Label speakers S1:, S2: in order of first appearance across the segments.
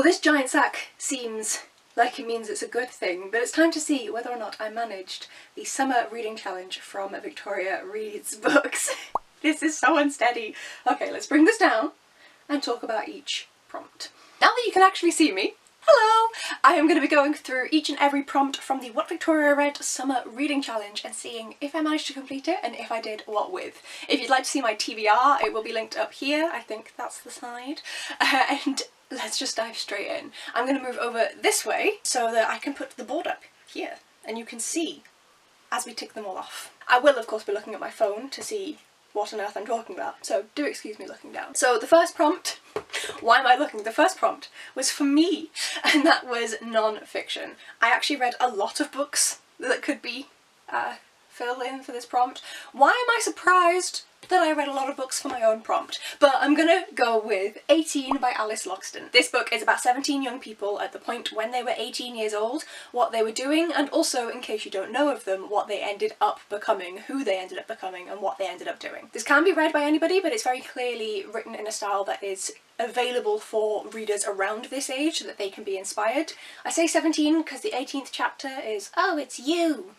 S1: this giant sack seems like it means it's a good thing, but it's time to see whether or not I managed the summer reading challenge from Victoria Reads Books. This is so unsteady. Okay, let's bring this down and talk about each prompt. Now that you can actually see me, hello! I am going to be going through each and every prompt from the What Victoria Read Summer Reading Challenge and seeing if I managed to complete it and if I did, what with. If you'd like to see my TBR, it will be linked up here. I think that's the side. And let's just dive straight in. I'm going to move over this way so that I can put the board up here and you can see as we tick them all off. I will of course be looking at my phone to see what on earth I'm talking about, so do excuse me looking down. So the first prompt, why am I looking? The first prompt was for me, and that was non-fiction. I actually read a lot of books that could be filled in for this prompt. Why am I surprised that I read a lot of books for my own prompt? But I'm gonna go with 18 by Alice Loxton. This book is about 17 young people at the point when they were 18 years old, what they were doing, and also, in case you don't know of them, what they ended up becoming, who they ended up becoming, and what they ended up doing. This can be read by anybody, but it's very clearly written in a style that is available for readers around this age so that they can be inspired. I say 17 because the 18th chapter is, oh, it's you.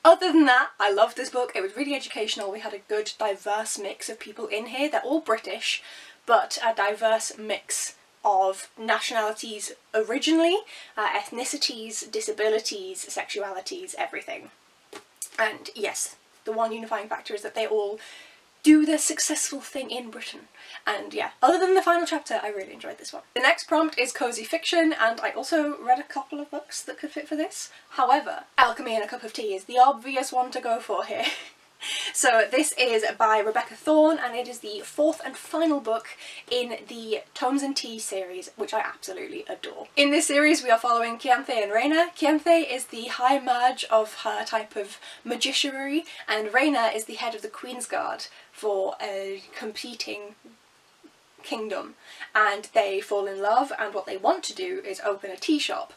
S1: Other than that, I loved this book. It was really educational. We had a good diverse mix of people in here. They're all British, but a diverse mix of nationalities originally, ethnicities, disabilities, sexualities, everything. And yes, the one unifying factor is that they all do the successful thing in Britain. And yeah, other than the final chapter, I really enjoyed this one. The next prompt is cozy fiction, and I also read a couple of books that could fit for this. However, Alchemy and a Cup of Tea is the obvious one to go for here. So this is by Rebecca Thorne, and it is the fourth and final book in the Tomes and Tea series, which I absolutely adore. In this series we are following Cianthe and Rhaena. Cianthe is the high mage of her type of magicianry, and Rhaena is the head of the Queen's Guard for a competing kingdom, and they fall in love, and what they want to do is open a tea shop.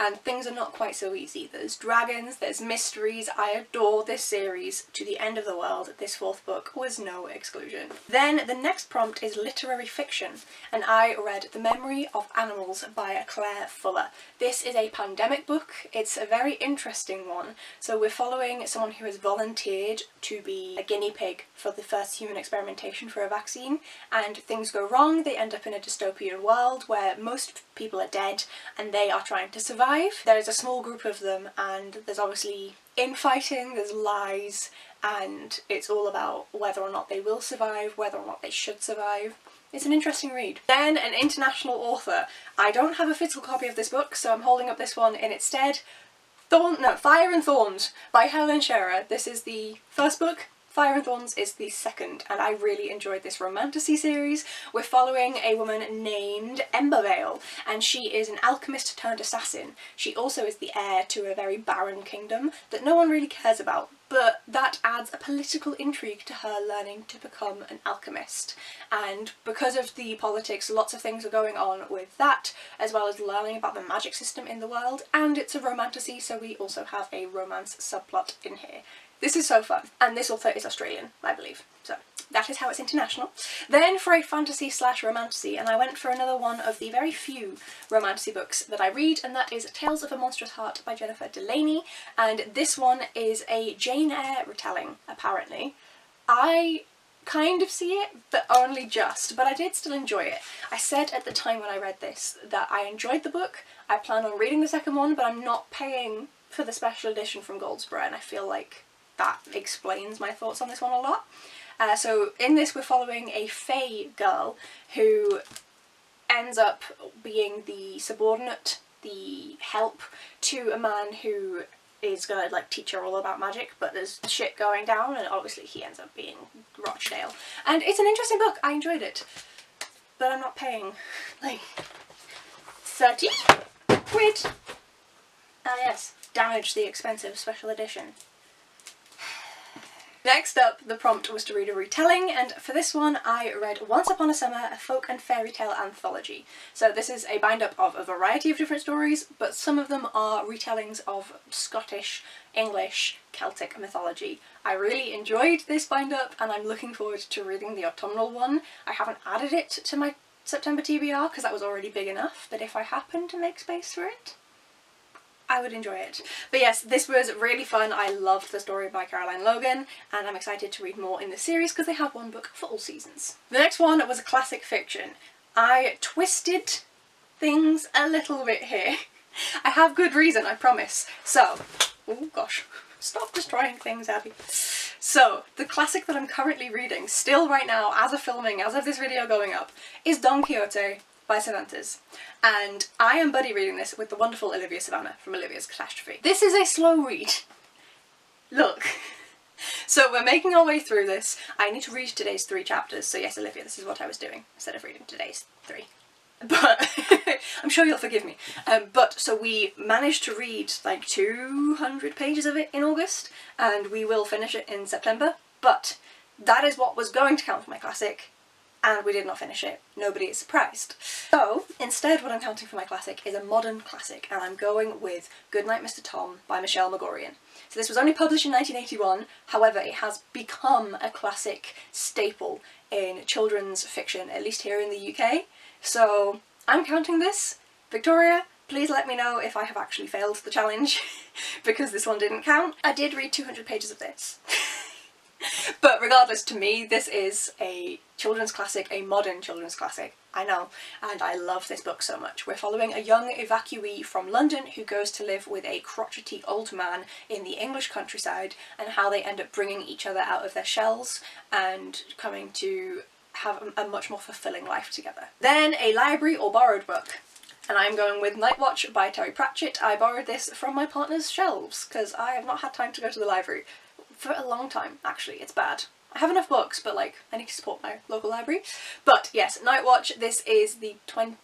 S1: And things are not quite so easy. There's dragons, there's mysteries. I adore this series to the end of the world. This fourth book was no exclusion. Then the next prompt is literary fiction, and I read The Memory of Animals by Claire Fuller. This is a pandemic book. It's a very interesting one. So we're following someone who has volunteered to be a guinea pig for the first human experimentation for a vaccine, and things go wrong. They end up in a dystopian world where most people are dead and they are trying to survive. There's a small group of them, and there's obviously infighting, there's lies, and it's all about whether or not they will survive, whether or not they should survive. It's an interesting read. Then an international author. I don't have a physical copy of this book, so I'm holding up this one in its stead. Fire and Thorns by Helen Schuerer. This is the first book. Fire and Thorns is the second, and I really enjoyed this romantasy series. We're following a woman named Embervale, and she is an alchemist turned assassin. She also is the heir to a very barren kingdom that no one really cares about, but that adds a political intrigue to her learning to become an alchemist. And because of the politics, lots of things are going on with that, as well as learning about the magic system in the world, and it's a romantasy, so we also have a romance subplot in here. This is so fun, and this author is Australian, I believe, so that is how it's international. Then for a fantasy slash romantasy, and I went for another one of the very few romantasy books that I read, and that is Tales of a Monstrous Heart by Jennifer Delaney, and this one is a Jane Eyre retelling, apparently. I kind of see it, but only just, but I did still enjoy it. I said at the time when I read this that I enjoyed the book, I plan on reading the second one, but I'm not paying for the special edition from Goldsboro, and I feel like that explains my thoughts on this one a lot. So in this we're following a fae girl who ends up being the subordinate, the help to a man who is gonna like teach her all about magic, but there's shit going down, and obviously he ends up being Rochdale. And it's an interesting book, I enjoyed it, but I'm not paying like 30 quid. Ah yes, damage the expensive special edition. Next up, the prompt was to read a retelling, and for this one I read Once Upon a Summer, a folk and fairy tale anthology. So this is a bind-up of a variety of different stories, but some of them are retellings of Scottish, English, Celtic mythology. I really enjoyed this bind-up, and I'm looking forward to reading the autumnal one. I haven't added it to my September TBR because that was already big enough, but if I happen to make space for it, I would enjoy it. But yes, this was really fun. I loved the story by Caroline Logan, and I'm excited to read more in the series because they have one book for all seasons. The next one was a classic fiction. I twisted things a little bit here. I have good reason, I promise. So, oh gosh, stop destroying things, Abby. So, the classic that I'm currently reading, still right now, as of filming, as of this video going up, is Don Quixote by Cervantes. And I am buddy reading this with the wonderful Olivia Savannah from Olivia's Catastrophe. This is a slow read. Look. So we're making our way through this. I need to read today's 3 chapters, so yes, Olivia, this is what I was doing, instead of reading today's 3. But I'm sure you'll forgive me. So we managed to read like 200 pages of it in August, and we will finish it in September, but that is what was going to count for my classic, and we did not finish it. Nobody is surprised. So instead what I'm counting for my classic is a modern classic, and I'm going with Goodnight, Mr. Tom by Michelle Magorian. So this was only published in 1981, however it has become a classic staple in children's fiction, at least here in the UK. So I'm counting this. Victoria, please let me know if I have actually failed the challenge, because this one didn't count. I did read 200 pages of this. But regardless, to me this is a children's classic, a modern children's classic, I know, and I love this book so much. We're following a young evacuee from London who goes to live with a crotchety old man in the English countryside, and how they end up bringing each other out of their shells and coming to have a much more fulfilling life together. Then a library or borrowed book. And I'm going with Night Watch by Terry Pratchett. I borrowed this from my partner's shelves because I have not had time to go to the library for a long time, actually. It's bad. I have enough books, but like, I need to support my local library. But yes, Night Watch, this is the 27th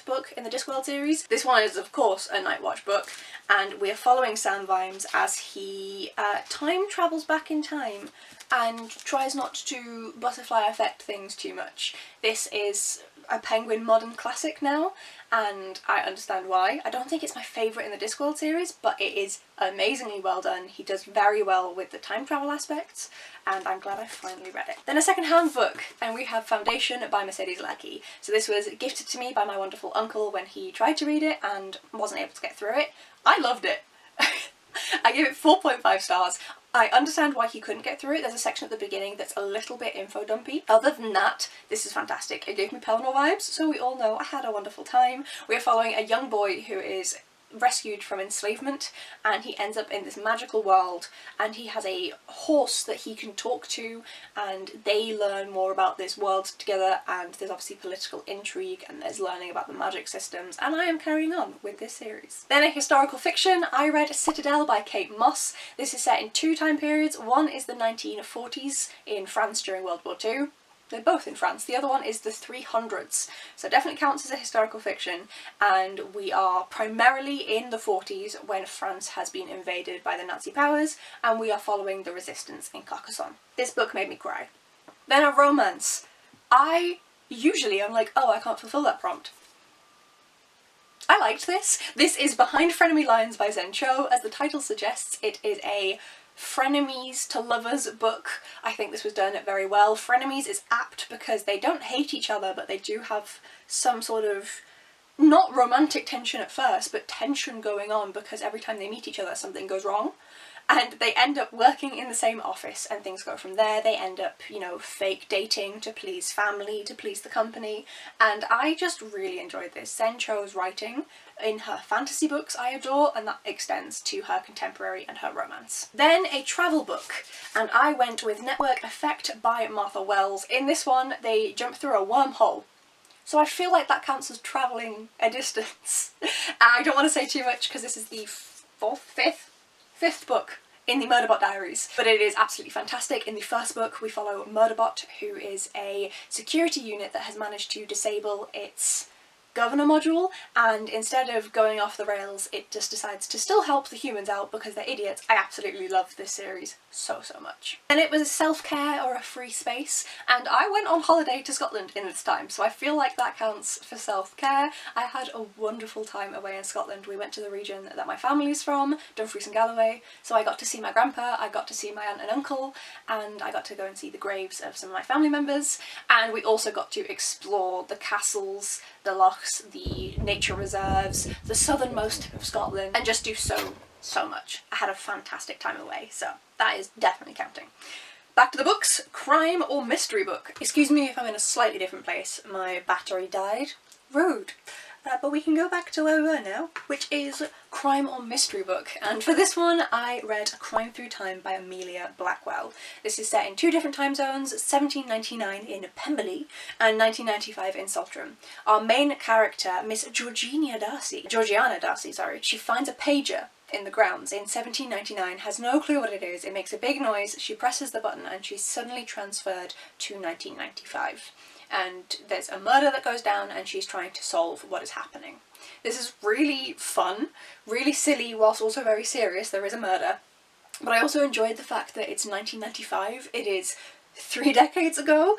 S1: book in the Discworld series. This one is of course a Night Watch book, and we're following Sam Vimes as he time travels back in time and tries not to butterfly effect things too much. This is a Penguin modern classic now, and I understand why. I don't think it's my favourite in the Discworld series, but it is amazingly well done. He does very well with the time travel aspects, and I'm glad I finally read it. Then a second-hand book, and we have Foundation by Mercedes Lackey. So this was gifted to me by my wonderful uncle when he tried to read it and wasn't able to get through it. I loved it. I give it 4.5 stars. I understand why he couldn't get through it. There's a section at the beginning that's a little bit info dumpy. Other than that, this is fantastic. It gave me Pelennor vibes, so we all know I had a wonderful time. We're following a young boy who is rescued from enslavement, and he ends up in this magical world, and he has a horse that he can talk to, and they learn more about this world together, and there's obviously political intrigue, and there's learning about the magic systems, and I am carrying on with this series. Then a historical fiction, I read Citadel by Kate Mosse. This is set in 2 time periods. One is the 1940s in France during World War II. They're both in France. The other one is the 300s, so it definitely counts as a historical fiction, and we are primarily in the 40s when France has been invaded by the Nazi powers, and we are following the resistance in Carcassonne. This book made me cry. Then a romance. I'm like, oh, I can't fulfill that prompt. I liked this. This is Behind Frenemy Lines by Zen Cho. As the title suggests, it is a frenemies to lovers book. I think this was done very well. Frenemies is apt because they don't hate each other, but they do have some sort of, not romantic tension at first, but tension going on because every time they meet each other something goes wrong. And they end up working in the same office and things go from there. They end up, you know, fake dating to please family, to please the company. And I just really enjoyed this. Zen Cho's writing in her fantasy books I adore, and that extends to her contemporary and her romance. Then a travel book, and I went with Network Effect by Martha Wells. In this one they jump through a wormhole. So I feel like that counts as travelling a distance. I don't want to say too much because this is the fifth book in the Murderbot Diaries, but it is absolutely fantastic. In the first book we follow Murderbot, who is a security unit that has managed to disable its governor module, and instead of going off the rails, it just decides to still help the humans out because they're idiots. I absolutely love this series so much. And it was self-care or a free space, and I went on holiday to Scotland in its time, so I feel like that counts for self-care. I had a wonderful time away in Scotland. We went to the region that my family's from, Dumfries and Galloway, so I got to see my grandpa, I got to see my aunt and uncle, and I got to go and see the graves of some of my family members, and we also got to explore the castles, the lochs, the nature reserves, the southernmost tip of Scotland, and just do so much. I had a fantastic time away, so that is definitely counting. Back to the books. Crime or mystery book. Excuse me if I'm in a slightly different place. My battery died. Rude. But we can go back to where we were now, which is crime or mystery book. And for this one, I read A Crime Through Time by Amelia Blackwell. This is set in 2 different time zones, 1799 in Pemberley and 1995 in Saltram. Our main character, Miss Georgiana Darcy, she finds a pager in the grounds in 1799, has no clue what it is, it makes a big noise, she presses the button and she's suddenly transferred to 1995. And there's a murder that goes down and she's trying to solve what is happening. This is really fun, really silly whilst also very serious. There is a murder, but I also enjoyed the fact that it's 1995. It is 3 decades ago.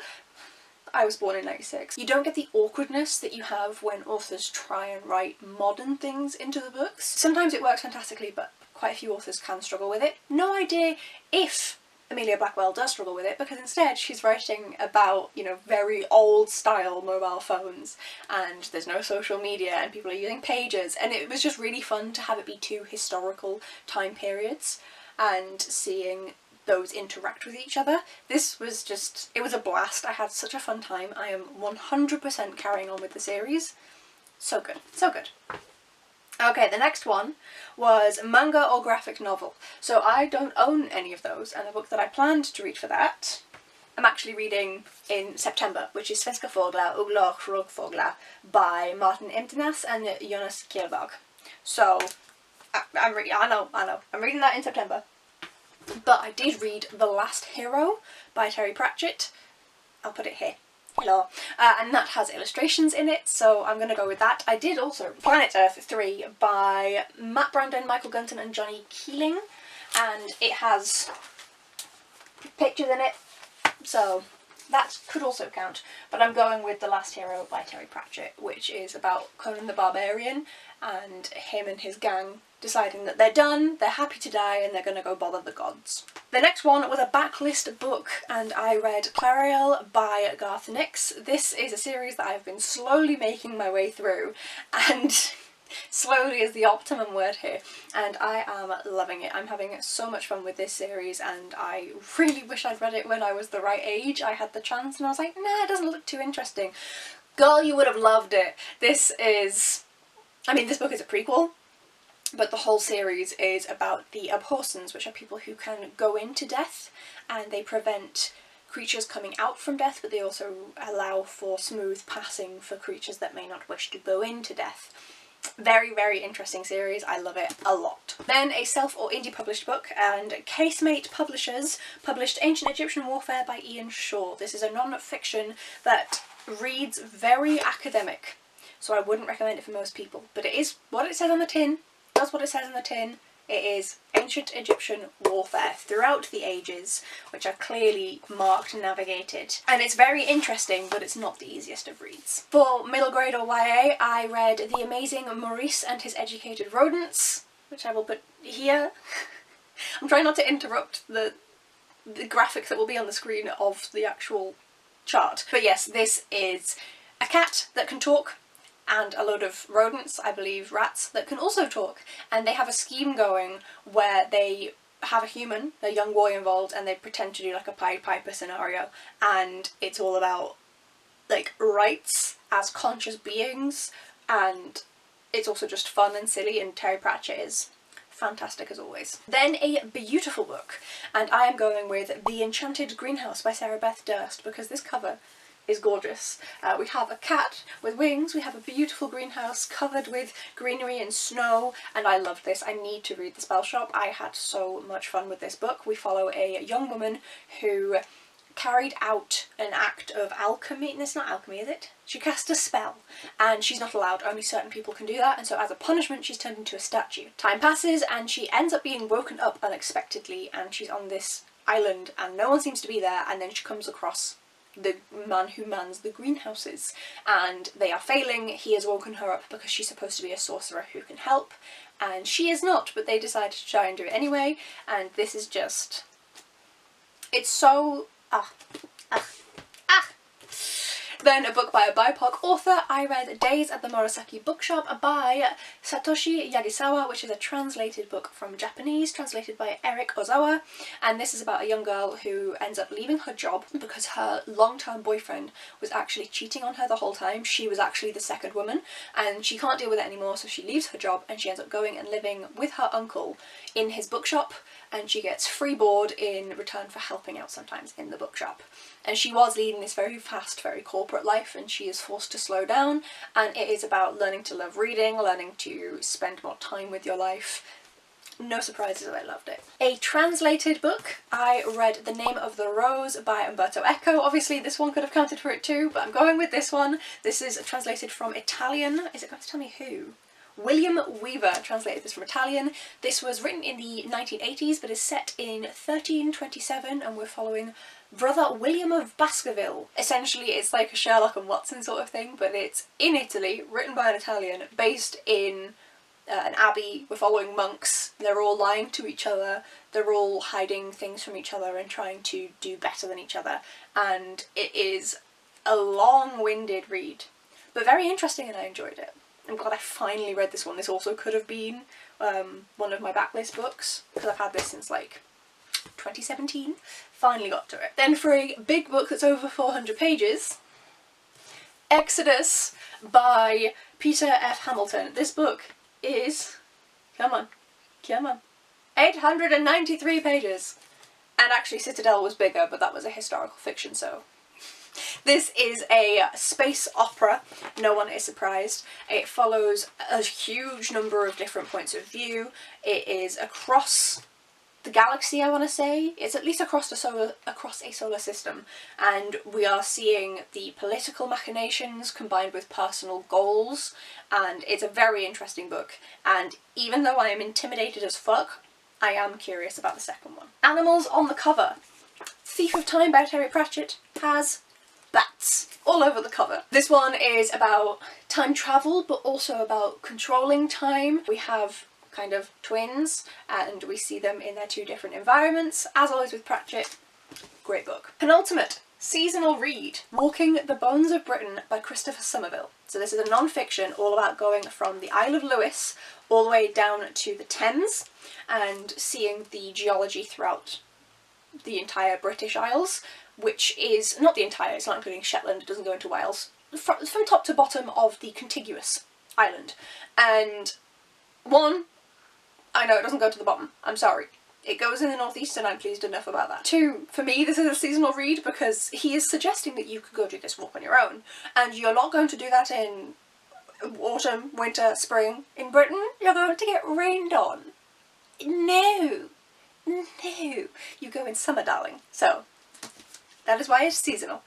S1: I was born in 96. You don't get the awkwardness that you have when authors try and write modern things into the books. Sometimes it works fantastically, but quite a few authors can struggle with it. No idea if Amelia Blackwell does struggle with it, because instead she's writing about, you know, very old style mobile phones, and there's no social media and people are using pages, and it was just really fun to have it be 2 historical time periods and seeing those interact with each other. This was just, it was a blast. I had such a fun time. I am 100% carrying on with the series. So good, so good. Okay, the next one was manga or graphic novel. So I don't own any of those, and the book that I planned to read for that, I'm actually reading in September, which is Svenska Fåglar och Rovfåglar by Martin Emtenas and Jonas Kjellberg. So I know, I'm reading that in September. But I did read The Last Hero by Terry Pratchett. I'll put it here. Hello. And that has illustrations in it, so I'm going to go with that. I did also Planet Earth 3 by Matt Brandon, Michael Gunton and Johnny Keeling, and it has pictures in it, so that could also count. But I'm going with The Last Hero by Terry Pratchett, which is about Conan the Barbarian and him and his gang deciding that they're done, they're happy to die, and they're going to go bother the gods. The next one was a backlist book, and I read Clariel by Garth Nix. This is a series that I've been slowly making my way through, and slowly is the optimum word here, and I am loving it. I'm having so much fun with this series, and I really wish I'd read it when I was the right age. I had the chance and I was like, nah, it doesn't look too interesting. Girl, you would have loved it. This book is a prequel, but the whole series is about the Abhorsons, which are people who can go into death, and they prevent creatures coming out from death, but they also allow for smooth passing for creatures that may not wish to go into death. Very, very interesting series. I love it a lot. Then a self or indie published book, and Casemate Publishers published Ancient Egyptian Warfare by Ian Shaw. This is a non-fiction that reads very academic, so I wouldn't recommend it for most people, but it is what it says on the tin. Does what it says on the tin. It is ancient Egyptian warfare throughout the ages, which are clearly marked and navigated. And it's very interesting, but it's not the easiest of reads. For middle grade or YA, I read the amazing Maurice and His Educated Rodents, which I will put here. I'm trying not to interrupt the graphic that will be on the screen of the actual chart. But yes, this is a cat that can talk, and a load of rodents, I believe rats, that can also talk. And they have a scheme going where they have a human, a young boy involved, and they pretend to do like a Pied Piper scenario. And it's all about like rights as conscious beings, and it's also just fun and silly, and Terry Pratchett is fantastic as always. Then a beautiful book, and I am going with The Enchanted Greenhouse by Sarah Beth Durst, because this cover is gorgeous. We have a cat with wings, we have a beautiful greenhouse covered with greenery and snow, and I loved this. I need to read The Spell Shop. I had so much fun with this book. We follow a young woman who carried out an act of alchemy. It's not alchemy, is it? She cast a spell, and she's not allowed, only certain people can do that, and so as a punishment she's turned into a statue. Time passes and she ends up being woken up unexpectedly, and she's on this island and no one seems to be there, and then she comes across the man who mans the greenhouses, and they are failing. He has woken her up because she's supposed to be a sorcerer who can help, and she is not, but they decide to try and do it anyway, and this is just... it's so... Then a book by a BIPOC author, I read Days at the Morisaki Bookshop by Satoshi Yagisawa, which is a translated book from Japanese, translated by Eric Ozawa, and this is about a young girl who ends up leaving her job because her long-term boyfriend was actually cheating on her the whole time. She was actually the second woman, and she can't deal with it anymore, so she leaves her job and she ends up going and living with her uncle in his bookshop, and she gets free board in return for helping out sometimes in the bookshop. And she was leading this very fast, very corporate life, and she is forced to slow down, and it is about learning to love reading, learning to spend more time with your life. No surprises, I loved it. A translated book, I read The Name of the Rose by Umberto Eco. Obviously this one could have counted for it too, but I'm going with this one. This is translated from Italian. Is it going to tell me who? William Weaver translated this from Italian. This was written in the 1980s but is set in 1327, and we're following Brother William of Baskerville. Essentially it's like a Sherlock and Watson sort of thing, but it's in Italy, written by an Italian, based in an abbey. We're following monks. They're all lying to each other, they're all hiding things from each other and trying to do better than each other, and it is a long-winded read, but very interesting, and I enjoyed it. I'm glad I finally read this one. This also could have been one of my backlist books, because I've had this since like 2017. Finally got to it. Then for a big book that's over 400 pages, Exodus by Peter F. Hamilton. This book is, come on, 893 pages. And actually Citadel was bigger, but that was a historical fiction, so... This is a space opera, no one is surprised. It follows a huge number of different points of view. It is across the galaxy, I want to say. It's at least across a solar system, and we are seeing the political machinations combined with personal goals, and it's a very interesting book, and even though I am intimidated as fuck, I am curious about the second one. Animals on the cover. Thief of Time by Terry Pratchett has bats all over the cover. This one is about time travel, but also about controlling time. We have kind of twins, and we see them in their two different environments. As always with Pratchett, great book. Penultimate seasonal read, Walking the Bones of Britain by Christopher Somerville. So this is a non-fiction all about going from the Isle of Lewis all the way down to the Thames and seeing the geology throughout the entire British Isles, which is not the entire, it's not including Shetland, it doesn't go into Wales, from top to bottom of the contiguous island. And one, I know it doesn't go to the bottom, I'm sorry. It goes in the northeast and I'm pleased enough about that. Two, for me this is a seasonal read because he is suggesting that you could go do this walk on your own, and you're not going to do that in autumn, winter, spring. In Britain, you're going to get rained on. No. No. You go in summer, darling. So, that is why it's seasonal.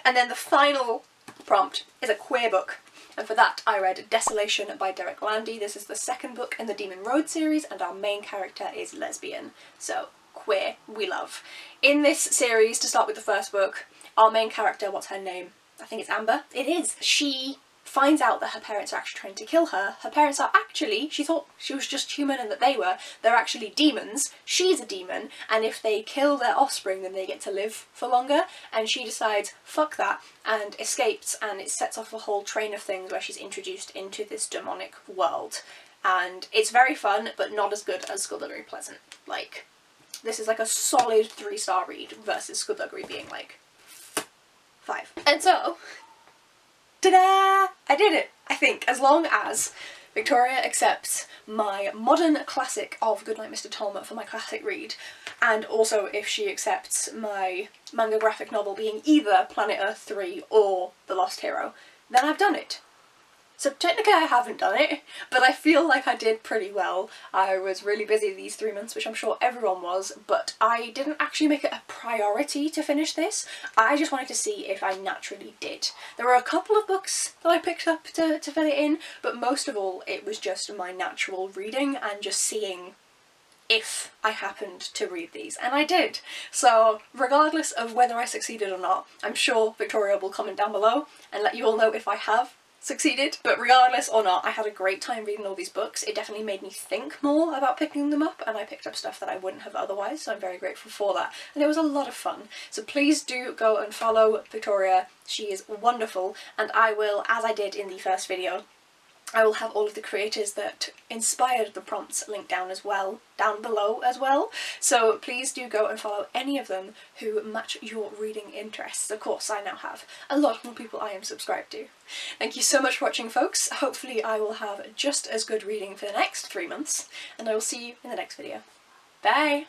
S1: And then the final prompt is a queer book. And for that I read Desolation by Derek Landy. This is the second book in the Demon Road series, and our main character is lesbian. So, queer, we love. In this series, to start with the first book, our main character, what's her name? I think it's Amber. It is. She finds out that her parents are actually trying to kill her. Her parents are actually, she thought she was just human and that they're actually demons. She's a demon, and if they kill their offspring then they get to live for longer, and she decides, fuck that, and escapes, and it sets off a whole train of things where she's introduced into this demonic world. And it's very fun, but not as good as Skullduggery Pleasant. Like, this is like a solid 3-star read versus Skullduggery being like 5. And so, ta-da! I did it, I think, as long as Victoria accepts my modern classic of Goodnight, Mr. Tom for my classic read, and also if she accepts my manga graphic novel being either Planet Earth 3 or The Lost Hero, then I've done it. So technically I haven't done it, but I feel like I did pretty well. I was really busy these 3 months, which I'm sure everyone was, but I didn't actually make it a priority to finish this. I just wanted to see if I naturally did. There were a couple of books that I picked up to fit it in, but most of all it was just my natural reading and just seeing if I happened to read these, and I did. So regardless of whether I succeeded or not, I'm sure Victoria will comment down below and let you all know if I have succeeded, but regardless or not, I had a great time reading all these books. It definitely made me think more about picking them up, and I picked up stuff that I wouldn't have otherwise, so I'm very grateful for that. And it was a lot of fun. So please do go and follow Victoria. She is wonderful, and I will, as I did in the first video, I will have all of the creators that inspired the prompts linked down below as well. So please do go and follow any of them who match your reading interests. Of course, I now have a lot more people I am subscribed to. Thank you so much for watching, folks. Hopefully I will have just as good reading for the next 3 months, and I will see you in the next video. Bye!